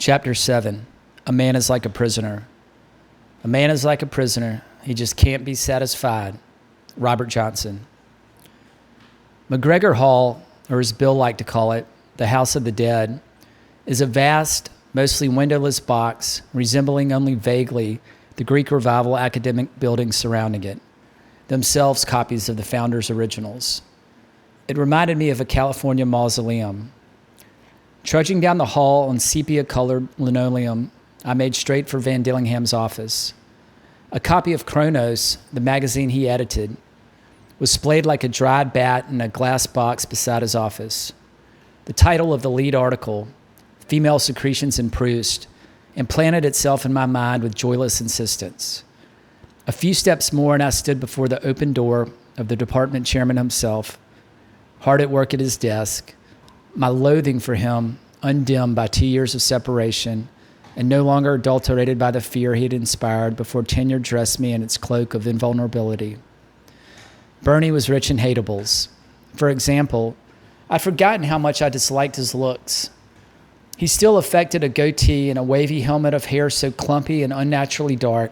Chapter 7, A Man is like a prisoner. A man is like a prisoner. He just can't be satisfied. Robert Johnson. McGregor Hall, or as Bill liked to call it, the House of the Dead, is a vast, mostly windowless box resembling only vaguely the Greek Revival academic buildings surrounding it, themselves copies of the founders' originals. It reminded me of a California mausoleum. Trudging down the hall on sepia-colored linoleum, I made straight for Van Dillingham's office. A copy of Chronos, the magazine he edited, was splayed like a dried bat in a glass box beside his office. The title of the lead article, Female Secretions in Proust, implanted itself in my mind with joyless insistence. A few steps more and I stood before the open door of the department chairman himself, hard at work at his desk, my loathing for him undimmed by 2 years of separation and no longer adulterated by the fear he had inspired before tenure dressed me in its cloak of invulnerability. Bernie was rich in hateables. For example, I'd forgotten how much I disliked his looks. He still affected a goatee and a wavy helmet of hair so clumpy and unnaturally dark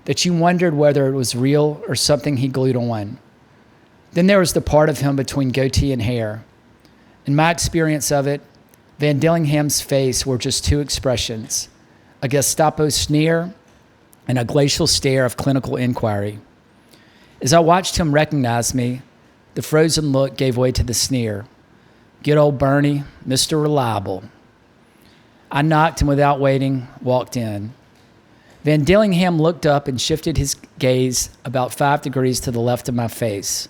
that you wondered whether it was real or something he glued on. Then there was the part of him between goatee and hair. In my experience of it, Van Dillingham's face were just two expressions, a Gestapo sneer and a glacial stare of clinical inquiry. As I watched him recognize me, the frozen look gave way to the sneer. Good old Bernie, Mr. Reliable. I knocked and without waiting, walked in. Van Dillingham looked up and shifted his gaze about 5 degrees to the left of my face.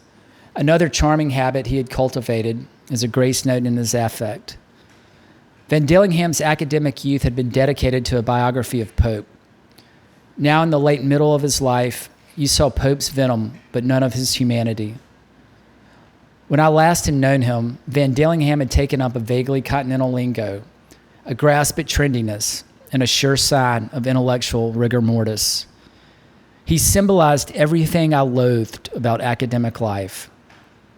Another charming habit he had cultivated as a grace note in his affect. Van Dillingham's academic youth had been dedicated to a biography of Pope. Now in the late middle of his life, you saw Pope's venom, but none of his humanity. When I last had known him, Van Dillingham had taken up a vaguely continental lingo, a grasp at trendiness, and a sure sign of intellectual rigor mortis. He symbolized everything I loathed about academic life.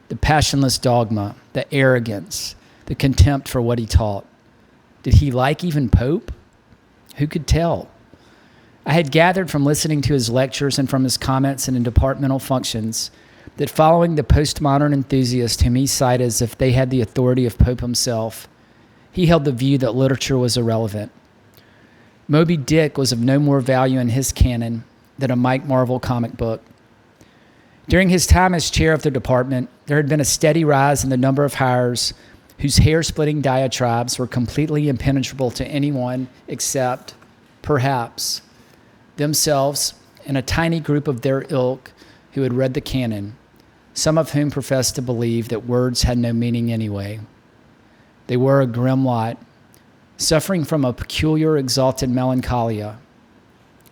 The passionless dogma, the arrogance, the contempt for what he taught. Did he like even Pope? Who could tell? I had gathered from listening to his lectures and from his comments in departmental functions that following the postmodern enthusiast whom he cited as if they had the authority of Pope himself, he held the view that literature was irrelevant. Moby Dick was of no more value in his canon than a Mike Marvel comic book. During his time as chair of the department, there had been a steady rise in the number of hires whose hair-splitting diatribes were completely impenetrable to anyone except, perhaps, themselves and a tiny group of their ilk who had read the canon, some of whom professed to believe that words had no meaning anyway. They were a grim lot, suffering from a peculiar exalted melancholia.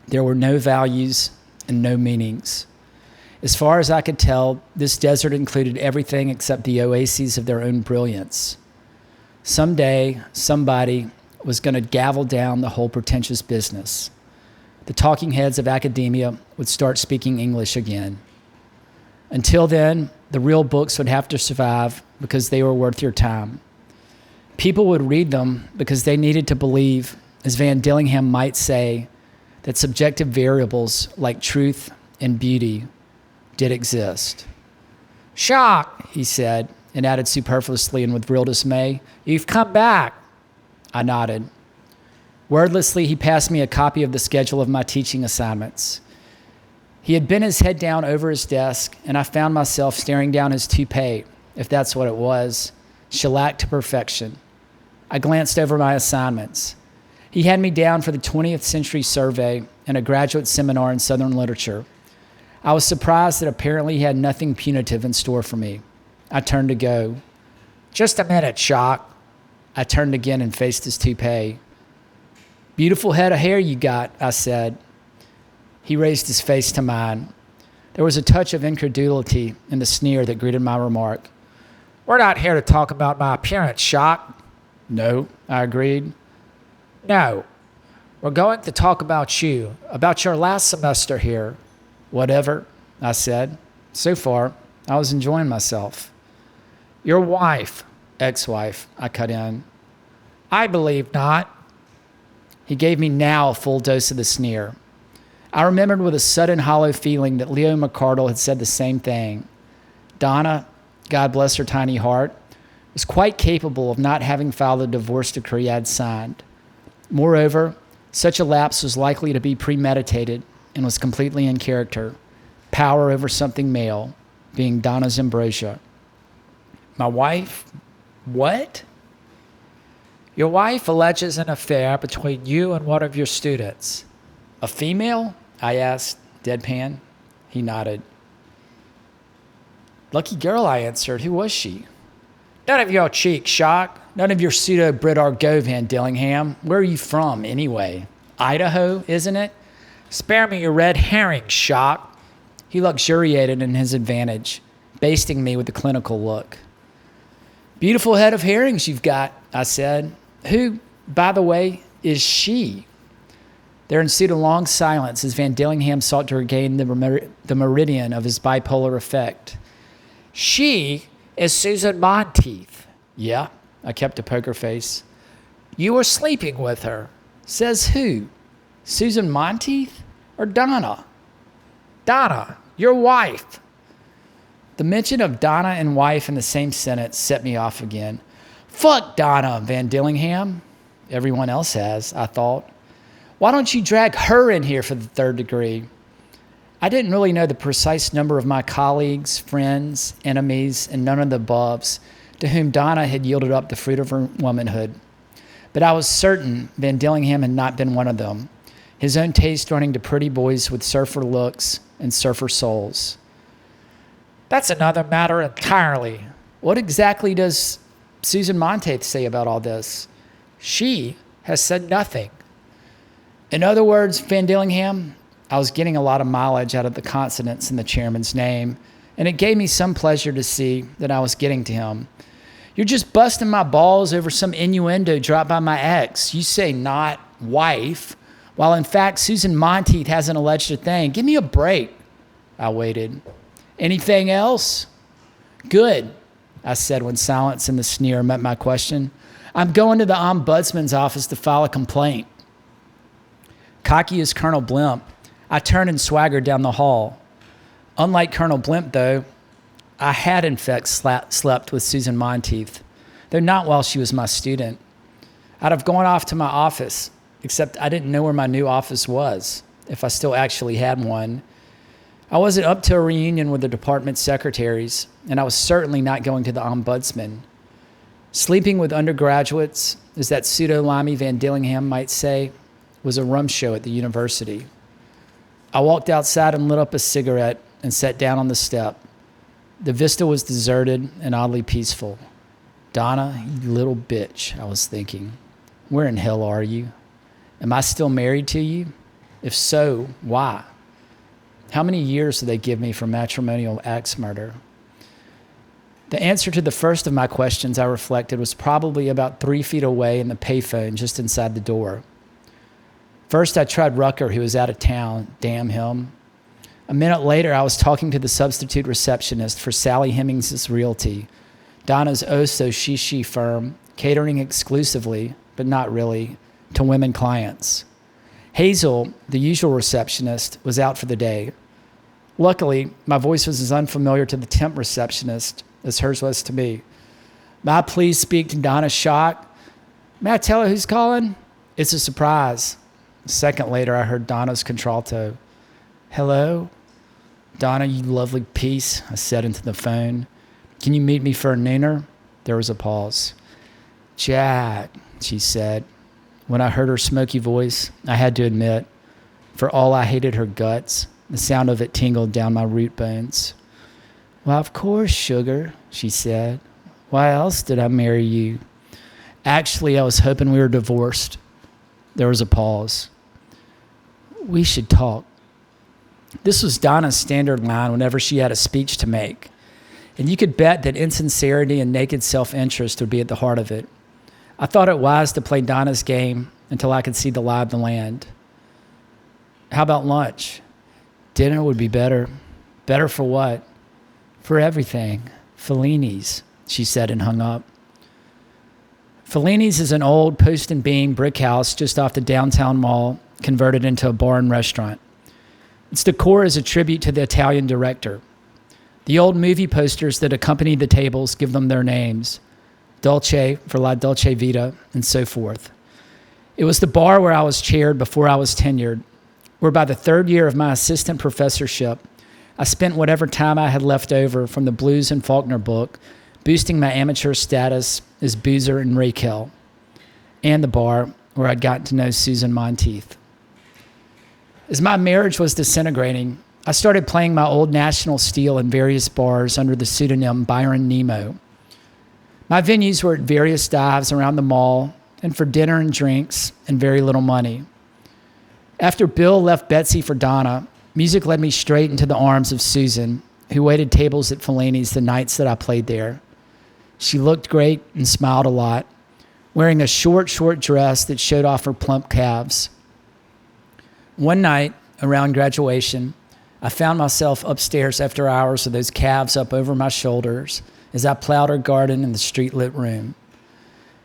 There were no values and no meanings. As far as I could tell, this desert included everything except the oases of their own brilliance. Someday, somebody was going to gavel down the whole pretentious business. The talking heads of academia would start speaking English again. Until then, the real books would have to survive because they were worth your time. People would read them because they needed to believe, as Van Dillingham might say, that subjective variables like truth and beauty did exist. "Shock," he said, and added superfluously and with real dismay, "You've come back." I nodded. Wordlessly, he passed me a copy of the schedule of my teaching assignments. He had bent his head down over his desk, and I found myself staring down his toupee, if that's what it was, shellacked to perfection. I glanced over my assignments. He had me down for the 20th Century Survey and a graduate seminar in Southern literature. I was surprised that apparently he had nothing punitive in store for me. I turned to go. "Just a minute, Shock." I turned again and faced his toupee. "Beautiful head of hair you got," I said. He raised his face to mine. There was a touch of incredulity in the sneer that greeted my remark. "We're not here to talk about my appearance, Shock." "No," I agreed. "No. We're going to talk about you, about your last semester here." "Whatever," I said. So far, I was enjoying myself. "Your wife," ex-wife, I cut in. "I believe not." He gave me now a full dose of the sneer. I remembered with a sudden hollow feeling that Leo McCardle had said the same thing. Donna, God bless her tiny heart, was quite capable of not having filed a divorce decree I'd signed. Moreover, such a lapse was likely to be premeditated and was completely in character. Power over something male, being Donna's ambrosia. My wife? What? Your wife alleges an affair between you and one of your students. A female? I asked, deadpan. He nodded. Lucky girl, I answered. Who was she? None of your cheek, Shock. None of your pseudo-Brit Argot, Van Dillingham. Where are you from, anyway? Idaho, isn't it? Spare me your red herring, Shock. He luxuriated in his advantage, basting me with a clinical look. Beautiful head of herrings you've got, I said. Who, by the way, is she? There ensued a long silence as Van Dillingham sought to regain the meridian of his bipolar effect. She is Susan Monteith. Yeah, I kept a poker face. You were sleeping with her. Says who? Susan Monteith or Donna? Donna, your wife. The mention of Donna and wife in the same sentence set me off again. Fuck Donna, Van Dillingham. Everyone else has, I thought. Why don't you drag her in here for the third degree? I didn't really know the precise number of my colleagues, friends, enemies, and none of the aboves to whom Donna had yielded up the fruit of her womanhood. But I was certain Van Dillingham had not been one of them, his own taste running to pretty boys with surfer looks and surfer souls. That's another matter entirely. What exactly does Susan Monteith say about all this? She has said nothing. In other words, Van Dillingham, I was getting a lot of mileage out of the consonants in the chairman's name, and it gave me some pleasure to see that I was getting to him. You're just busting my balls over some innuendo dropped by my ex. You say not wife, while in fact Susan Monteith hasn't alleged a thing. Give me a break. I waited. Anything else? Good, I said when silence and the sneer met my question. I'm going to the ombudsman's office to file a complaint. Cocky as Colonel Blimp, I turned and swaggered down the hall. Unlike Colonel Blimp, though, I had in fact slept with Susan Monteith, though not while she was my student. I'd have gone off to my office, except I didn't know where my new office was, if I still actually had one. I wasn't up to a reunion with the department secretaries, and I was certainly not going to the ombudsman. Sleeping with undergraduates, as that pseudo-limey Van Dillingham might say, was a rum show at the university. I walked outside and lit up a cigarette and sat down on the step. The vista was deserted and oddly peaceful. Donna, you little bitch, I was thinking. Where in hell are you? Am I still married to you? If so, why? How many years do they give me for matrimonial axe murder? The answer to the first of my questions, I reflected, was probably about 3 feet away in the payphone just inside the door. First, I tried Rucker, who was out of town. Damn him. A minute later, I was talking to the substitute receptionist for Sally Hemmings' Realty, Donna's oh-so-she firm, catering exclusively, but not really, to women clients. Hazel, the usual receptionist, was out for the day. Luckily, my voice was as unfamiliar to the temp receptionist as hers was to me. May I please speak to Donna Shock? May I tell her who's calling? It's a surprise. A second later, I heard Donna's contralto. Hello? Donna, you lovely piece, I said into the phone. Can you meet me for a nooner? There was a pause. Jack, she said. When I heard her smoky voice, I had to admit, for all I hated her guts, the sound of it tingled down my root bones. Why, of course, sugar, she said. Why else did I marry you? Actually, I was hoping we were divorced. There was a pause. We should talk. This was Donna's standard line whenever she had a speech to make, and you could bet that insincerity and naked self-interest would be at the heart of it. I thought it wise to play Donna's game until I could see the lie of the land. How about lunch? Dinner would be better. Better for what? For everything. Fellini's, she said and hung up. Fellini's is an old post and beam brick house just off the downtown mall, converted into a bar and restaurant. Its decor is a tribute to the Italian director. The old movie posters that accompany the tables give them their names, Dolce for La Dolce Vita, and so forth. It was the bar where I was chaired before I was tenured, where by the third year of my assistant professorship, I spent whatever time I had left over from the Blues and Faulkner book, boosting my amateur status as boozer and rake-hell, and the bar where I'd gotten to know Susan Monteith. As my marriage was disintegrating, I started playing my old national steel in various bars under the pseudonym Byron Nemo. My venues were at various dives around the mall and for dinner and drinks and very little money. After Bill left Betsy for Donna, music led me straight into the arms of Susan, who waited tables at Fellini's the nights that I played there. She looked great and smiled a lot, wearing a short dress that showed off her plump calves. One night, around graduation, I found myself upstairs after hours with those calves up over my shoulders as I plowed her garden in the street-lit room.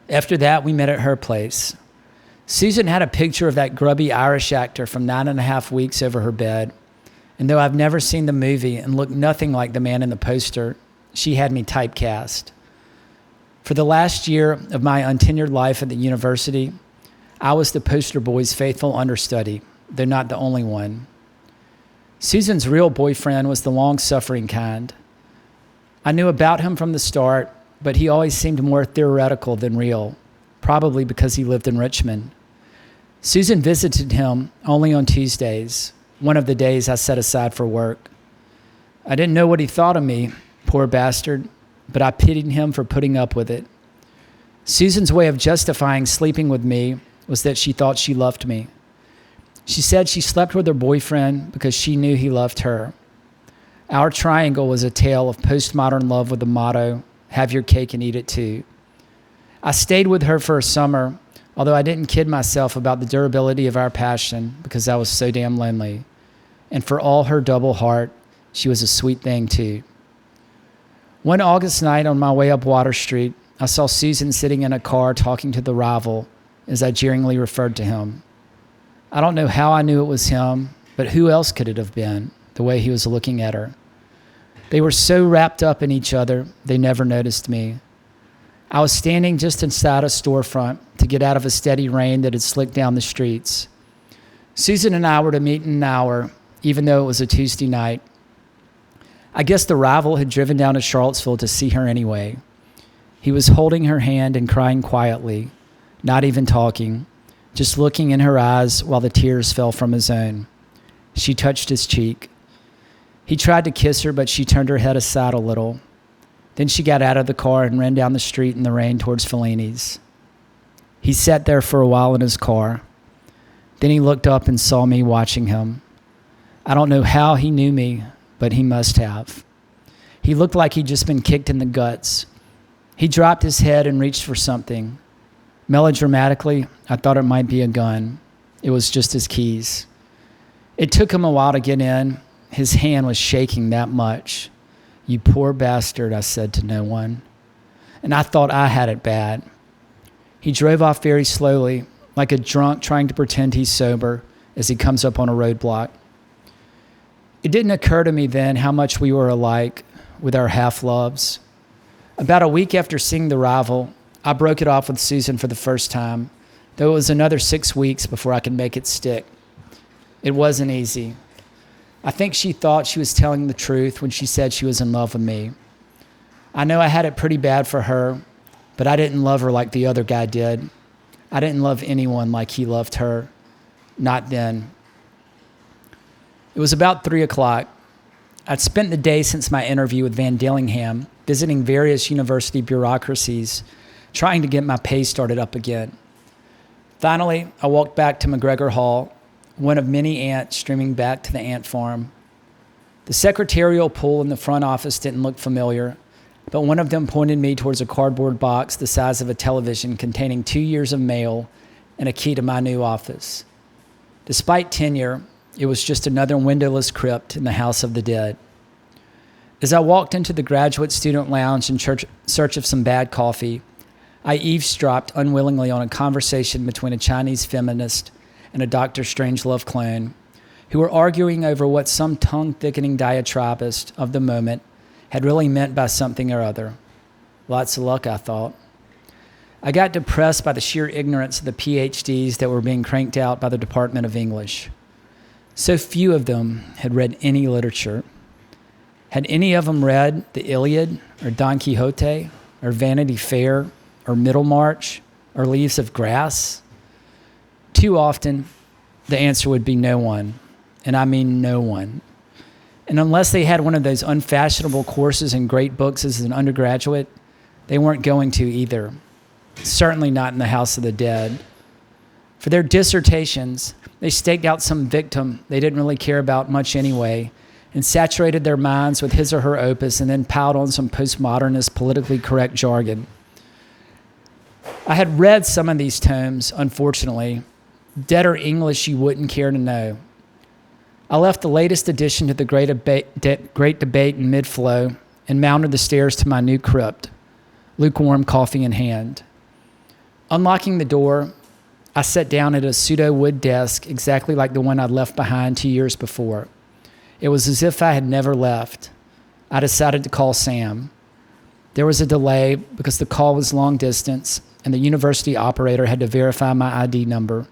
After that, we met at her place. Susan had a picture of that grubby Irish actor from 9.5 Weeks over her bed, and though I've never seen the movie and looked nothing like the man in the poster, she had me typecast. For the last year of my untenured life at the university, I was the poster boy's faithful understudy, though not the only one. Susan's real boyfriend was the long-suffering kind. I knew about him from the start, but he always seemed more theoretical than real, probably because he lived in Richmond. Susan visited him only on Tuesdays, one of the days I set aside for work. I didn't know what he thought of me, poor bastard, but I pitied him for putting up with it. Susan's way of justifying sleeping with me was that she thought she loved me. She said she slept with her boyfriend because she knew he loved her. Our triangle was a tale of postmodern love with the motto, have your cake and eat it too. I stayed with her for a summer, although I didn't kid myself about the durability of our passion because I was so damn lonely. And for all her double heart, she was a sweet thing too. One August night on my way up Water Street, I saw Susan sitting in a car talking to the rival, as I jeeringly referred to him. I don't know how I knew it was him, but who else could it have been, the way he was looking at her? They were so wrapped up in each other, they never noticed me. I was standing just inside a storefront to get out of a steady rain that had slicked down the streets. Susan and I were to meet in an hour, even though it was a Tuesday night. I guess the rival had driven down to Charlottesville to see her anyway. He was holding her hand and crying quietly, not even talking, just looking in her eyes while the tears fell from his own. She touched his cheek. He tried to kiss her, but she turned her head aside a little. Then she got out of the car and ran down the street in the rain towards Fellini's. He sat there for a while in his car. Then he looked up and saw me watching him. I don't know how he knew me, but he must have. He looked like he'd just been kicked in the guts. He dropped his head and reached for something. Melodramatically, I thought it might be a gun. It was just his keys. It took him a while to get in. His hand was shaking that much. You poor bastard, I said to no one. And I thought I had it bad. He drove off very slowly, like a drunk trying to pretend he's sober as he comes up on a roadblock. It didn't occur to me then how much we were alike with our half-loves. About a week after seeing The Rival, I broke it off with Susan for the first time, though it was another 6 weeks before I could make it stick. It wasn't easy. I think she thought she was telling the truth when she said she was in love with me. I know I had it pretty bad for her, but I didn't love her like the other guy did. I didn't love anyone like he loved her. Not then. It was about 3 o'clock. I'd spent the day since my interview with Van Dillingham visiting various university bureaucracies, trying to get my pay started up again. Finally, I walked back to McGregor Hall, one of many ants streaming back to the ant farm. The secretarial pool in the front office didn't look familiar, but one of them pointed me towards a cardboard box the size of a television containing 2 years of mail and a key to my new office. Despite tenure, it was just another windowless crypt in the house of the dead. As I walked into the graduate student lounge in search of some bad coffee, I eavesdropped unwillingly on a conversation between a Chinese feminist and a Dr. Strangelove clone who were arguing over what some tongue-thickening diatribist of the moment had really meant by something or other. Lots of luck, I thought. I got depressed by the sheer ignorance of the PhDs that were being cranked out by the Department of English. So few of them had read any literature. Had any of them read the Iliad or Don Quixote or Vanity Fair or Middlemarch or Leaves of Grass? Too often, the answer would be no one, and I mean no one. And unless they had one of those unfashionable courses in great books as an undergraduate, they weren't going to either. Certainly not in the House of the Dead. For their dissertations, they staked out some victim they didn't really care about much anyway, and saturated their minds with his or her opus and then piled on some postmodernist politically correct jargon. I had read some of these tomes, unfortunately, dead or English you wouldn't care to know. I left the latest addition to the great debate in mid-flow and mounted the stairs to my new crypt, lukewarm coffee in hand. Unlocking the door, I sat down at a pseudo-wood desk exactly like the one I'd left behind 2 years before. It was as if I had never left. I decided to call Sam. There was a delay because the call was long distance and the university operator had to verify my ID number,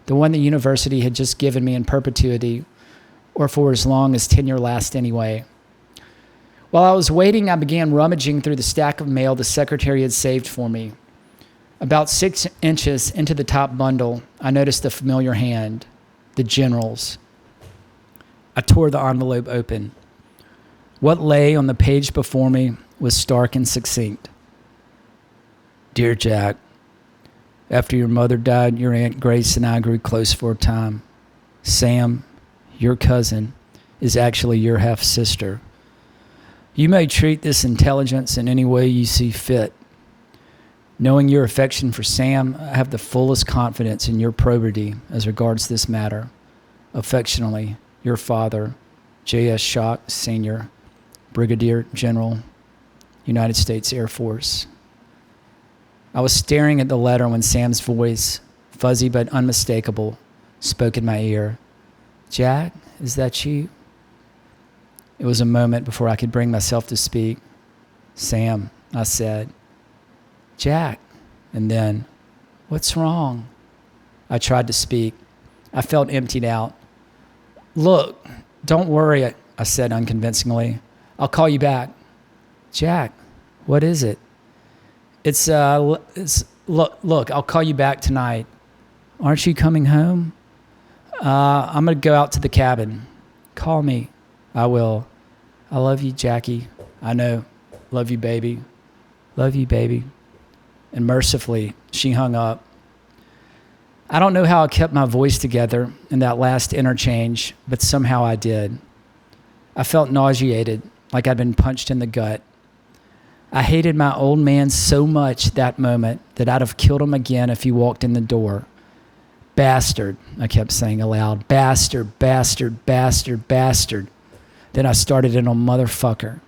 the one the university had just given me in perpetuity, or for as long as tenure lasts anyway. While I was waiting, I began rummaging through the stack of mail the secretary had saved for me. About 6 inches into the top bundle, I noticed a familiar hand, the general's. I tore the envelope open. What lay on the page before me was stark and succinct. Dear Jack, after your mother died, your Aunt Grace and I grew close for a time. Sam, your cousin, is actually your half-sister. You may treat this intelligence in any way you see fit. Knowing your affection for Sam, I have the fullest confidence in your probity as regards this matter. Affectionately, your father, J.S. Schock, Sr., Brigadier General, United States Air Force. I was staring at the letter when Sam's voice, fuzzy but unmistakable, spoke in my ear. Jack, is that you? It was a moment before I could bring myself to speak. Sam, I said. Jack. And then, what's wrong? I tried to speak. I felt emptied out. Look, don't worry, I said unconvincingly. I'll call you back. Jack, what is it? Look, I'll call you back tonight. Aren't you coming home? I'm going to go out to the cabin. Call me. I will. I love you, Jackie. I know. Love you, baby. Love you, baby. And mercifully, she hung up. I don't know how I kept my voice together in that last interchange, but somehow I did. I felt nauseated, like I'd been punched in the gut. I hated my old man so much that moment that I'd have killed him again if he walked in the door. Bastard, I kept saying aloud. Bastard, bastard, bastard, bastard. Then I started in on motherfucker.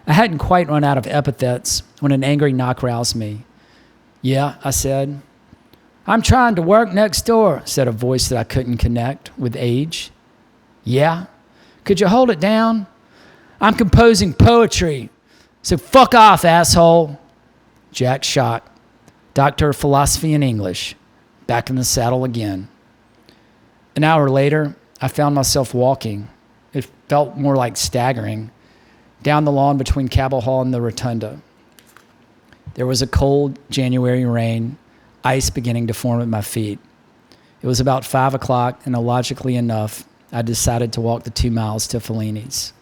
I hadn't quite run out of epithets when an angry knock roused me. Yeah, I said. I'm trying to work next door, said a voice that I couldn't connect with age. Yeah? Could you hold it down? I'm composing poetry. So fuck off, asshole. Jack Schock, Doctor of Philosophy and English, back in the saddle again. An hour later, I found myself walking. It felt more like staggering, down the lawn between Cabell Hall and the Rotunda. There was a cold January rain, ice beginning to form at my feet. It was about 5 o'clock, and illogically enough, I decided to walk the 2 miles to Fellini's.